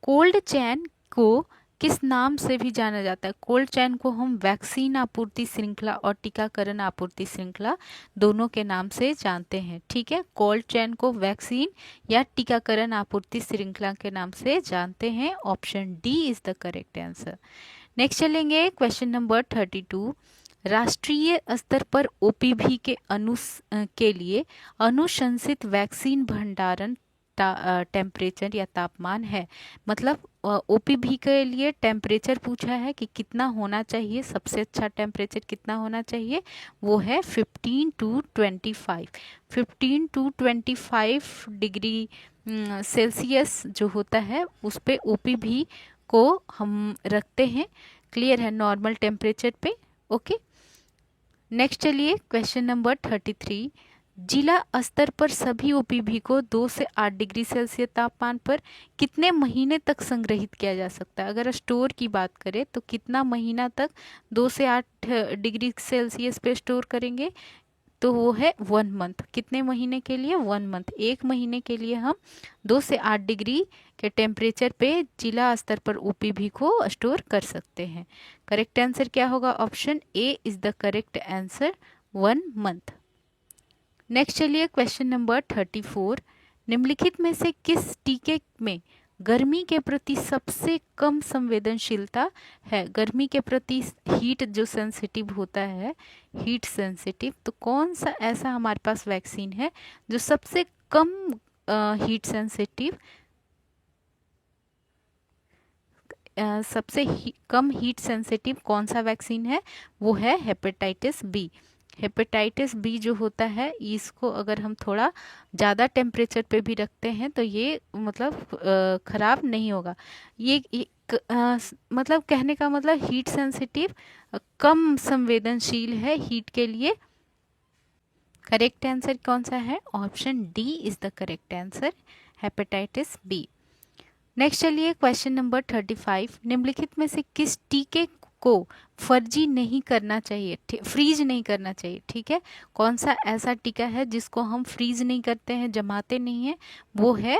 कोल्ड चेन को किस नाम से भी जाना जाता है? कोल्ड चेन को हम वैक्सीन आपूर्ति श्रृंखला और टीकाकरण आपूर्ति श्रृंखला दोनों के नाम से जानते हैं। ठीक है, कोल्ड चेन को वैक्सीन या टीकाकरण आपूर्ति श्रृंखला के नाम से जानते हैं। Option D is the correct answer. Next चलेंगे क्वेश्चन नंबर 32। राष्ट्रीय स्तर पर ओपीवी के लिए अनुशंसित वैक्सीन भंडारण टेम्परेचर या तापमान है। मतलब ओपीवी के लिए टेम्परेचर पूछा है कि कितना होना चाहिए, सबसे अच्छा टेम्परेचर कितना होना चाहिए, वो है 15 to 25। 15 to 25 डिग्री सेल्सियस जो होता है उस पे ओपीवी को हम रखते हैं। क्लियर है? नॉर्मल टेम्परेचर पे। ओके, नेक्स्ट चलिए क्वेश्चन नंबर 33। जिला स्तर पर सभी ओपीवी को 2 से 8 डिग्री सेल्सियस तापमान पर कितने महीने तक संग्रहित किया जा सकता है? अगर स्टोर की बात करें तो कितना महीना तक 2 से 8 डिग्री सेल्सियस पे स्टोर करेंगे? तो वो है 1 मंथ। कितने महीने के लिए? 1 मंथ। एक महीने के लिए हम 2 से 8 डिग्री के टेम्परेचर पे जिला स्तर पर ओपीवी को स्टोर कर सकते हैं। करेक्ट आंसर क्या होगा? Option A is the correct answer, 1 month. Next चलिए क्वेश्चन नंबर 34। निम्नलिखित में से किस टीके में गर्मी के प्रति सबसे कम संवेदनशीलता है? गर्मी के प्रति हीट जो सेंसिटिव होता है, हीट सेंसिटिव, तो कौन सा ऐसा हमारे पास वैक्सीन है जो सबसे कम हीट सेंसिटिव, सबसे कम हीट सेंसिटिव कौन सा वैक्सीन है? वो है हेपेटाइटिस बी। हेपेटाइटिस बी जो होता है इसको अगर हम थोड़ा ज़्यादा टेम्परेचर पे भी रखते हैं तो ये मतलब ख़राब नहीं होगा। ये मतलब कहने का मतलब हीट सेंसिटिव, कम संवेदनशील है हीट के लिए। करेक्ट आंसर कौन सा है? Option D is the correct answer, hepatitis B. Next चलिए क्वेश्चन नंबर 35। निम्नलिखित में से किस टीके को फर्जी नहीं करना चाहिए, फ्रीज नहीं करना चाहिए? ठीक है, कौन सा ऐसा टीका है जिसको हम फ्रीज नहीं करते हैं, जमाते नहीं हैं? वो है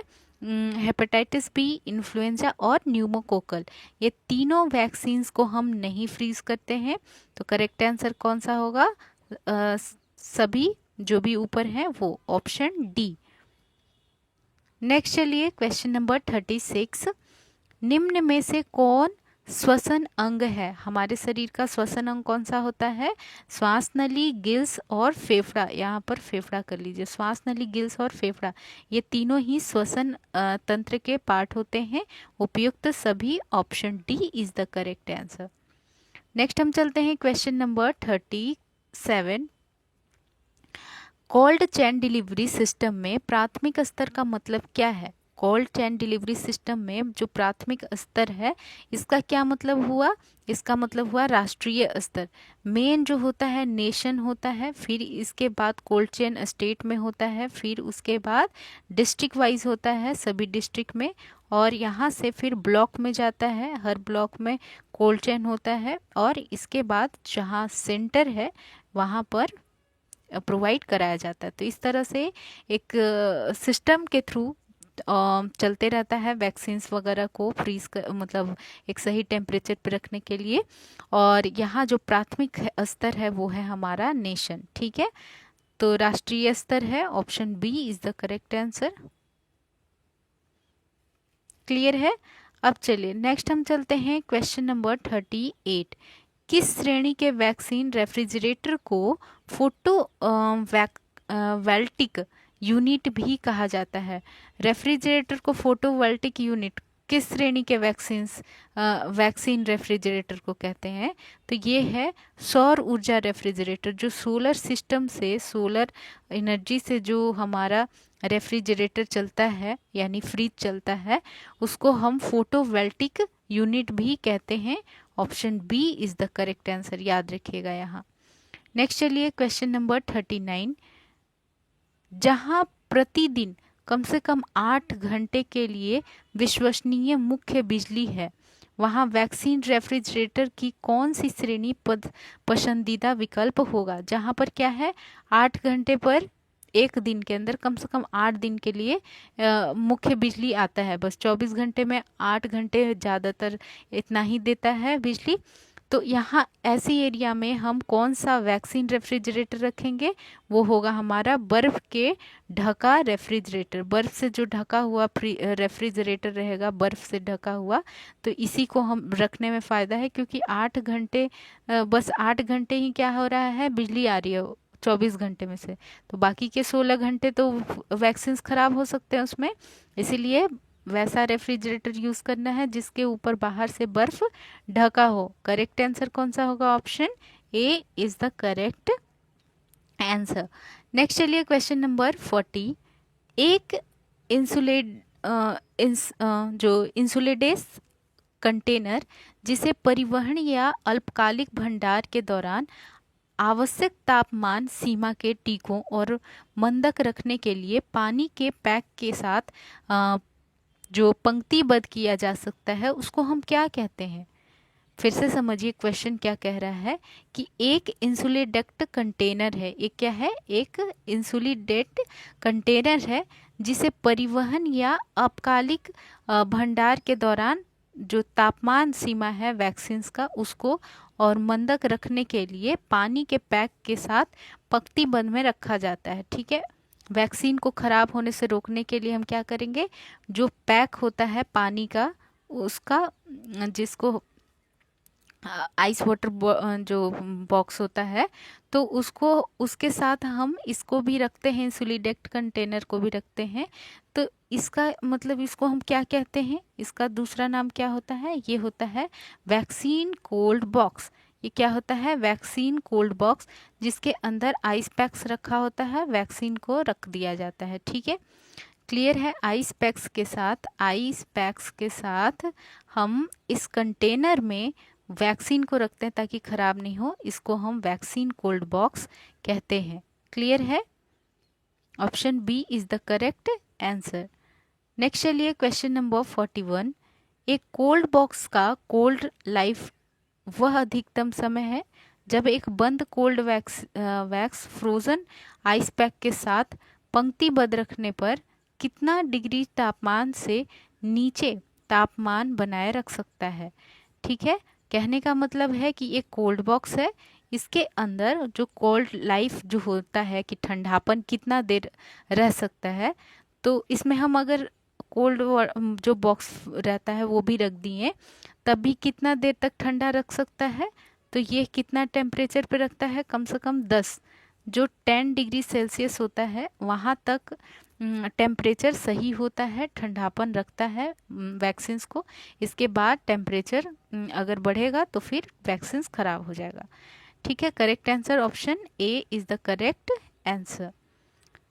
हेपेटाइटिस बी, इन्फ्लुएंजा और न्यूमोकोकल। ये तीनों वैक्सीन्स को हम नहीं फ्रीज करते हैं। तो करेक्ट आंसर कौन सा होगा? सभी जो भी ऊपर हैं वो, ऑप्शन डी। नेक्स्ट चलिए क्वेश्चन नंबर 36। निम्न में से कौन श्वसन अंग है। हमारे शरीर का श्वसन अंग कौन सा होता है? श्वास नली, गिल्स और फेफड़ा। यहाँ पर फेफड़ा कर लीजिए, श्वास नली, गिल्स और फेफड़ा, ये तीनों ही श्वसन तंत्र के पार्ट होते हैं। उपयुक्त सभी, option D is the correct answer. Next हम चलते हैं question number 37। Cold chain delivery system में प्राथमिक स्तर का मतलब क्या है? कोल्ड चेन डिलीवरी सिस्टम में जो प्राथमिक स्तर है, इसका क्या मतलब हुआ? इसका मतलब हुआ राष्ट्रीय स्तर। मेन जो होता है नेशन होता है, फिर इसके बाद कोल्ड चेन स्टेट में होता है, फिर उसके बाद डिस्ट्रिक्ट वाइज होता है सभी डिस्ट्रिक्ट में, और यहाँ से फिर ब्लॉक में जाता है, हर ब्लॉक में कोल्ड चेन होता है, और इसके बाद जहाँ सेंटर है वहाँ पर प्रोवाइड कराया जाता है। तो इस तरह से एक सिस्टम के थ्रू चलते रहता है वैक्सीन्स वगैरह को फ्रीज मतलब एक सही टेम्परेचर पे रखने के लिए। और यहाँ जो प्राथमिक स्तर है वो है हमारा नेशन। ठीक है, तो राष्ट्रीय स्तर है, option B is the correct answer. Clear है? अब चलिए नेक्स्ट हम चलते हैं क्वेश्चन नंबर 38। किस श्रेणी के वैक्सीन रेफ्रिजरेटर को फोटो वोल्टिक यूनिट भी कहा जाता है? रेफ्रिजरेटर को फोटोवोल्टिक यूनिट किस श्रेणी के वैक्सीन रेफ्रिजरेटर को कहते हैं? तो ये है सौर ऊर्जा रेफ्रिजरेटर। जो सोलर सिस्टम से, सोलर एनर्जी से जो हमारा रेफ्रिजरेटर चलता है यानी फ्रिज चलता है, उसको हम फोटोवोल्टिक यूनिट भी कहते हैं। Option B is the correct answer, याद रखिएगा यहाँ। नेक्स्ट चलिए क्वेश्चन नंबर 39। जहां प्रतिदिन कम से कम 8 घंटे के लिए विश्वसनीय मुख्य बिजली है, वहां वैक्सीन रेफ्रिजरेटर की कौन सी श्रेणी पसंदीदा विकल्प होगा? जहां पर क्या है, 8 घंटे पर, एक दिन के अंदर कम से कम 8 दिन के लिए मुख्य बिजली आता है। बस 24 घंटे में 8 घंटे ज़्यादातर इतना ही देता है बिजली। तो यहाँ ऐसी एरिया में हम कौन सा वैक्सीन रेफ्रिजरेटर रखेंगे? वो होगा हमारा बर्फ के ढका रेफ्रिजरेटर। बर्फ से जो ढका हुआ रेफ्रिजरेटर रहेगा, बर्फ से ढका हुआ, तो इसी को हम रखने में फ़ायदा है, क्योंकि 8 घंटे, बस 8 घंटे ही क्या हो रहा है, बिजली आ रही है 24 घंटे में से, तो बाकी के 16 घंटे तो वैक्सीन्स खराब हो सकते हैं उसमें। इसीलिए वैसा रेफ्रिजरेटर यूज करना है जिसके ऊपर बाहर से बर्फ ढका हो। करेक्ट आंसर कौन सा होगा? Option A is the correct answer. Next चलिए क्वेश्चन नंबर 40। एक जो इंसुलेटेड कंटेनर जिसे परिवहन या अल्पकालिक भंडार के दौरान आवश्यक तापमान सीमा के टीकों और मंदक रखने के लिए पानी के पैक के साथ जो पंक्तिबद्ध किया जा सकता है, उसको हम क्या कहते हैं? फिर से समझिए क्वेश्चन क्या कह रहा है कि एक इंसुलेटेड कंटेनर है, एक क्या है, एक इंसुलेटेड कंटेनर है जिसे परिवहन या अल्पकालिक भंडार के दौरान जो तापमान सीमा है वैक्सीन्स का, उसको और मंदक रखने के लिए पानी के पैक के साथ पंक्तिबद्ध में रखा जाता है। ठीक है, वैक्सीन को खराब होने से रोकने के लिए हम क्या करेंगे, जो पैक होता है पानी का, उसका, जिसको आइस वाटर जो बॉक्स होता है, तो उसको, उसके साथ हम इसको भी रखते हैं, इंसुलेटेड कंटेनर को भी रखते हैं। तो इसका मतलब इसको हम क्या कहते हैं? इसका दूसरा नाम क्या होता है? ये होता है वैक्सीन कोल्ड बॉक्स। ये क्या होता है? वैक्सीन कोल्ड बॉक्स, जिसके अंदर आइस पैक्स रखा होता है, वैक्सीन को रख दिया जाता है। ठीक है, क्लियर है? आइस पैक्स के साथ हम इस कंटेनर में वैक्सीन को रखते हैं ताकि खराब नहीं हो। इसको हम वैक्सीन कोल्ड बॉक्स कहते हैं। क्लियर है? Option B is the correct answer. Next चलिए क्वेश्चन नंबर 41। एक कोल्ड बॉक्स का कोल्ड लाइफ वह अधिकतम समय है जब एक बंद cold wax frozen ice pack के साथ पंक्तिबद्ध रखने पर कितना डिग्री तापमान से नीचे तापमान बनाए रख सकता है। ठीक है, कहने का मतलब है कि एक कोल्ड बॉक्स है, इसके अंदर जो कोल्ड लाइफ जो होता है कि ठंडापन कितना देर रह सकता है, तो इसमें हम अगर कोल्ड जो बॉक्स रहता है वो भी रख दिए, तब भी कितना देर तक ठंडा रख सकता है? तो ये कितना टेम्परेचर पे रखता है? कम से कम 10, जो 10 डिग्री सेल्सियस होता है वहाँ तक टेम्परेचर सही होता है, ठंडापन रखता है वैक्सीन्स को। इसके बाद टेम्परेचर अगर बढ़ेगा तो फिर वैक्सीन्स खराब हो जाएगा। ठीक है, correct answer option A is the correct answer.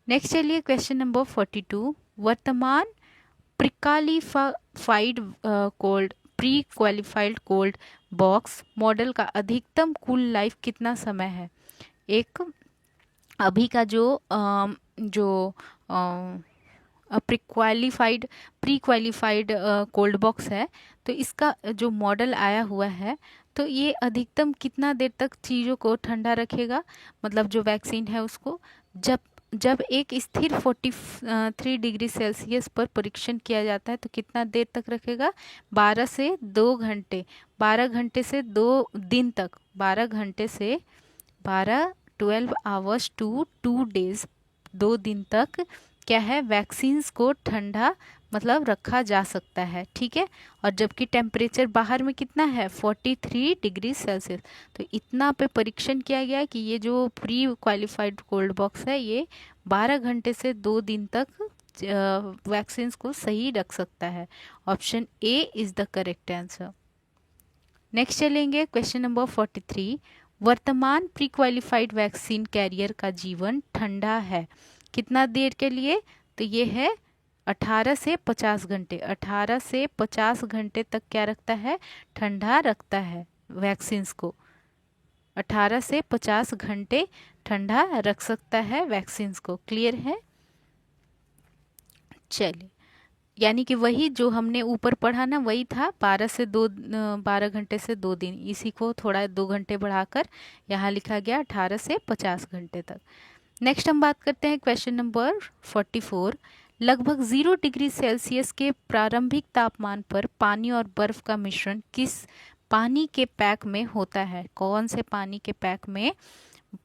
Next चलिए क्वेश्चन नंबर 42। वर्तमान pre qualified cold box model का अधिकतम कूल लाइफ कितना समय है? एक अभी का जो प्री क्वालिफाइड कोल्ड बॉक्स है, तो इसका जो मॉडल आया हुआ है, तो ये अधिकतम कितना देर तक चीज़ों को ठंडा रखेगा, मतलब जो वैक्सीन है उसको, जब एक स्थिर 43 डिग्री सेल्सियस पर परीक्षण किया जाता है तो कितना देर तक रखेगा? 12 से 2 घंटे, 12 घंटे से 2 दिन तक, 12 घंटे से 12 आवर्स टू 2 डेज, 2 दिन तक क्या है, वैक्सीन्स को ठंडा मतलब रखा जा सकता है। ठीक है, और जबकि टेम्परेचर बाहर में कितना है? 43 डिग्री सेल्सियस। तो इतना पे परीक्षण किया गया कि ये जो प्री क्वालिफाइड कोल्ड बॉक्स है ये 12 घंटे से 2 दिन तक वैक्सीन्स को सही रख सकता है। Option A is the correct answer. Next चलेंगे क्वेश्चन नंबर 43। वर्तमान प्री क्वालिफाइड वैक्सीन कैरियर का जीवन ठंडा है कितना देर के लिए? तो ये है 18 से 50 घंटे, 18 से 50 घंटे तक क्या रखता है? ठंडा रखता है वैक्सीन्स को। 18 से 50 घंटे ठंडा रख सकता है वैक्सीन्स को। क्लियर है? चलिए, यानी कि वही जो हमने ऊपर पढ़ा ना, वही था 12 घंटे से 2 दिन, इसी को थोड़ा 2 घंटे बढ़ाकर यहाँ लिखा गया 18 से 50 घंटे तक। नेक्स्ट हम बात करते हैं क्वेश्चन नंबर 44। लगभग 0 डिग्री सेल्सियस के प्रारंभिक तापमान पर पानी और बर्फ का मिश्रण किस पानी के पैक में होता है? कौन से पानी के पैक में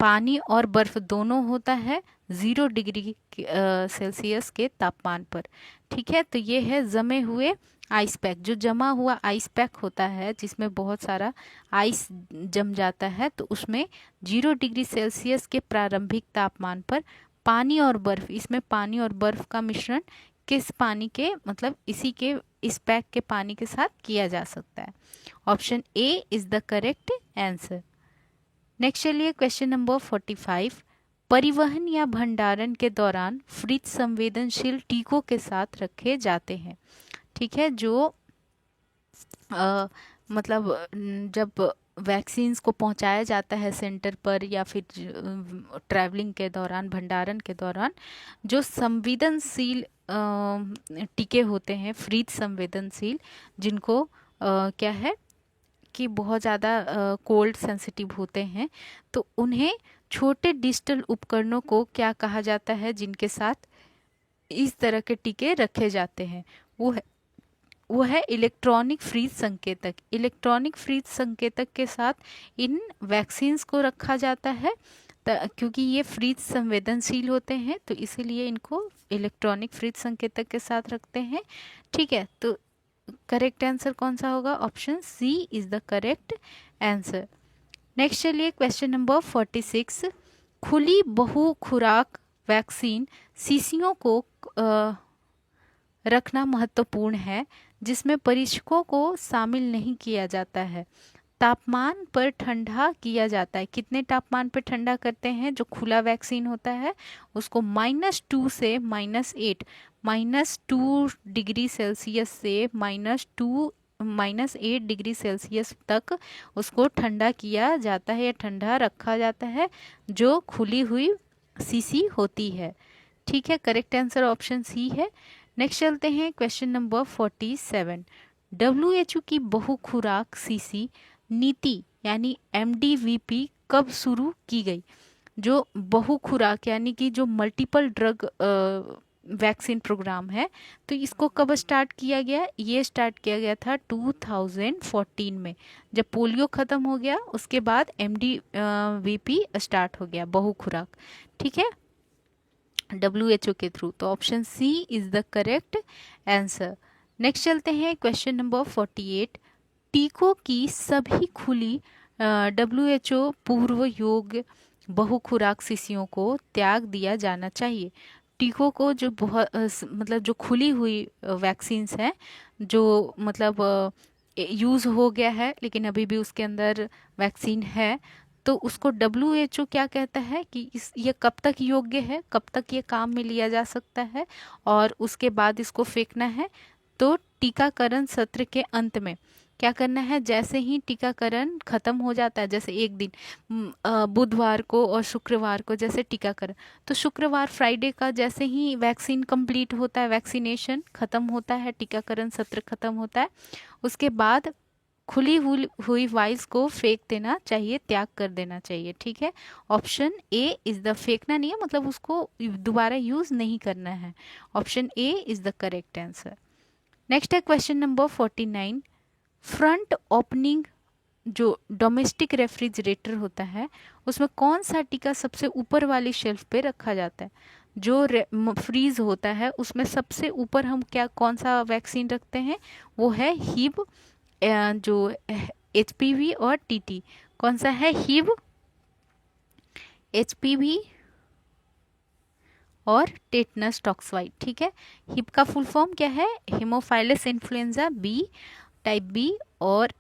पानी और बर्फ दोनों होता है 0 डिग्री सेल्सियस के तापमान पर? ठीक है, तो ये है जमे हुए आइस पैक, जो जमा हुआ आइस पैक होता है जिसमें बहुत सारा आइस जम जाता है, तो उसमें 0 डिग्री सेल्सियस के प्रारंभिक तापमान पर पानी और बर्फ, इसमें पानी और बर्फ का मिश्रण किस पानी के, मतलब इस पैक के पानी के साथ किया जा सकता है? Option A is the correct answer. Next चलिए क्वेश्चन नंबर 45। परिवहन या भंडारण के दौरान फ्रिज संवेदनशील टीकों के साथ रखे जाते हैं। ठीक है, जो मतलब जब वैक्सीन्स को पहुंचाया जाता है सेंटर पर या फिर ट्रैवलिंग के दौरान, भंडारण के दौरान, जो संवेदनशील टीके होते हैं, फ्रिज संवेदनशील, जिनको क्या है कि बहुत ज़्यादा कोल्ड सेंसिटिव होते हैं, तो उन्हें छोटे डिजिटल उपकरणों को क्या कहा जाता है जिनके साथ इस तरह के टीके रखे जाते हैं? वो है इलेक्ट्रॉनिक फ्रीज संकेतक। इलेक्ट्रॉनिक फ्रीज संकेतक के साथ इन वैक्सीन्स को रखा जाता है, क्योंकि ये फ्रीज संवेदनशील होते हैं, तो इसीलिए इनको इलेक्ट्रॉनिक फ्रीज संकेतक के साथ रखते हैं। ठीक है, तो करेक्ट आंसर कौन सा होगा? Option C is the correct answer. Next चलिए क्वेश्चन नंबर 46। खुली बहु खुराक वैक्सीन शीशियों को रखना महत्वपूर्ण है जिसमें परीक्षकों को शामिल नहीं किया जाता है। तापमान पर ठंडा किया जाता है। कितने तापमान पर ठंडा करते हैं? जो खुला वैक्सीन होता है उसको -2 से -8, -2 डिग्री सेल्सियस से -8 डिग्री सेल्सियस तक उसको ठंडा किया जाता है या ठंडा रखा जाता है, जो खुली हुई शीशी होती है। ठीक है, करेक्ट आंसर ऑप्शन सी है। नेक्स्ट चलते हैं क्वेश्चन नंबर 47। WHO की बहु खुराक शीशी नीति यानी MDVP कब शुरू की गई? जो बहु खुराक यानी कि जो मल्टीपल ड्रग वैक्सीन प्रोग्राम है, तो इसको कब स्टार्ट किया गया? ये स्टार्ट किया गया था 2014 में, जब पोलियो ख़त्म हो गया उसके बाद MDVP स्टार्ट हो गया, बहु खुराक। ठीक है, WHO के थ्रू। तो option C is the correct answer. Next चलते हैं क्वेश्चन नंबर 48। टीकों की सभी खुली WHO पूर्व योग्य बहुखुराक शीशियों को त्याग दिया जाना चाहिए। टीकों को जो बहुत मतलब जो खुली हुई वैक्सीन्स हैं, जो मतलब यूज़ हो गया है लेकिन अभी भी उसके अंदर वैक्सीन है, तो उसको WHO क्या कहता है कि ये कब तक योग्य है, कब तक ये काम में लिया जा सकता है और उसके बाद इसको फेंकना है। तो टीकाकरण सत्र के अंत में क्या करना है, जैसे ही टीकाकरण खत्म हो जाता है, जैसे एक दिन बुधवार को और शुक्रवार को जैसे टीकाकरण, तो शुक्रवार फ्राइडे का जैसे ही वैक्सीन कंप्लीट होता है, वैक्सीनेशन खत्म होता है, टीकाकरण सत्र खत्म होता है, उसके बाद खुली हुई वाइल्स को फेंक देना चाहिए, त्याग कर देना चाहिए। ठीक है, ऑप्शन ए इज द, फेंकना नहीं है मतलब उसको दोबारा यूज नहीं करना है। Option A is the correct answer. Next है क्वेश्चन नंबर 49। फ्रंट ओपनिंग जो डोमेस्टिक रेफ्रिजरेटर होता है उसमें कौन सा टीका सबसे ऊपर वाली शेल्फ पे रखा जाता है। जो फ्रीज होता है उसमें सबसे ऊपर हम क्या कौन सा वैक्सीन रखते हैं, वो है हिब, जो HPV और TT। कौन सा है, हिब, HPV और टेटनस टॉक्सवाइड। ठीक है, हिब का फुल फॉर्म क्या है, हेमोफाइलस इन्फ्लुएंजा बी टाइप बी, और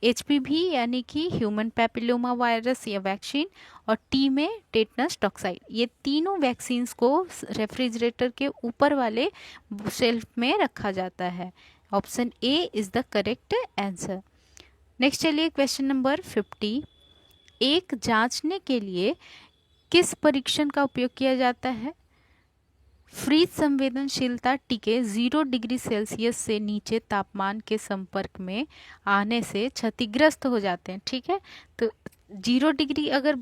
HPV यानी कि ह्यूमन पैपिलोमा वायरस या वैक्सीन, और टी में टेटनस टॉक्साइड। ये तीनों वैक्सीन्स को रेफ्रिजरेटर के ऊपर वाले शेल्फ में रखा जाता है। Option A is the correct answer. Next चलिए क्वेश्चन नंबर 50। एक जांचने के लिए किस परीक्षण का उपयोग किया जाता है। फ्रीज संवेदनशीलता टीके 0 डिग्री सेल्सियस से नीचे तापमान के संपर्क में आने से क्षतिग्रस्त हो जाते हैं। ठीक है, तो 0 डिग्री अगर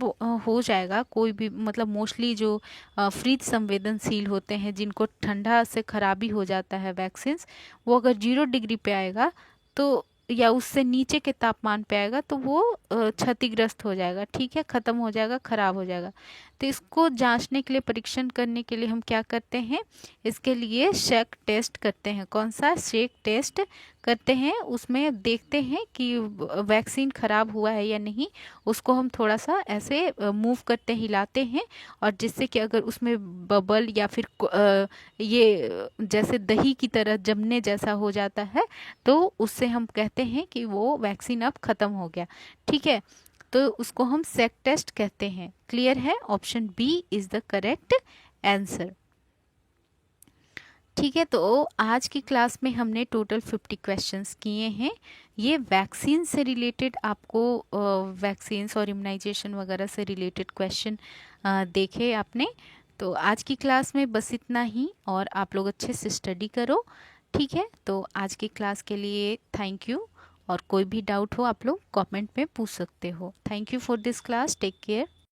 हो जाएगा कोई भी, मतलब मोस्टली जो फ्रीज संवेदनशील होते हैं जिनको ठंडा से खराबी हो जाता है वैक्सीन्स, वो अगर 0 डिग्री पे आएगा तो या उससे नीचे के तापमान पे आएगा तो वो क्षतिग्रस्त हो जाएगा। ठीक है, खत्म हो जाएगा, खराब हो जाएगा। तो इसको जांचने के लिए, परीक्षण करने के लिए हम क्या करते हैं, इसके लिए शेक टेस्ट करते हैं। कौन सा, शेक टेस्ट करते हैं। उसमें देखते हैं कि वैक्सीन खराब हुआ है या नहीं, उसको हम थोड़ा सा ऐसे मूव करते, हिलाते हैं, और जिससे कि अगर उसमें बबल या फिर ये जैसे दही की तरह जमने जैसा हो जाता है तो उससे हम कहते हैं कि वो वैक्सीन अब खत्म हो गया। ठीक है, तो उसको हम सेक टेस्ट कहते हैं। क्लियर है, option B is the correct answer. ठीक है, तो आज की क्लास में हमने टोटल 50 क्वेश्चंस किए हैं। ये वैक्सीन से रिलेटेड आपको वैक्सीन्स और इम्यूनाइजेशन वगैरह से रिलेटेड क्वेश्चन देखे आपने। तो आज की क्लास में बस इतना ही, और आप लोग अच्छे से स्टडी करो। ठीक है, तो आज की क्लास के लिए थैंक यू, और कोई भी डाउट हो आप लोग कमेंट में पूछ सकते हो। Thank you for this class, take care.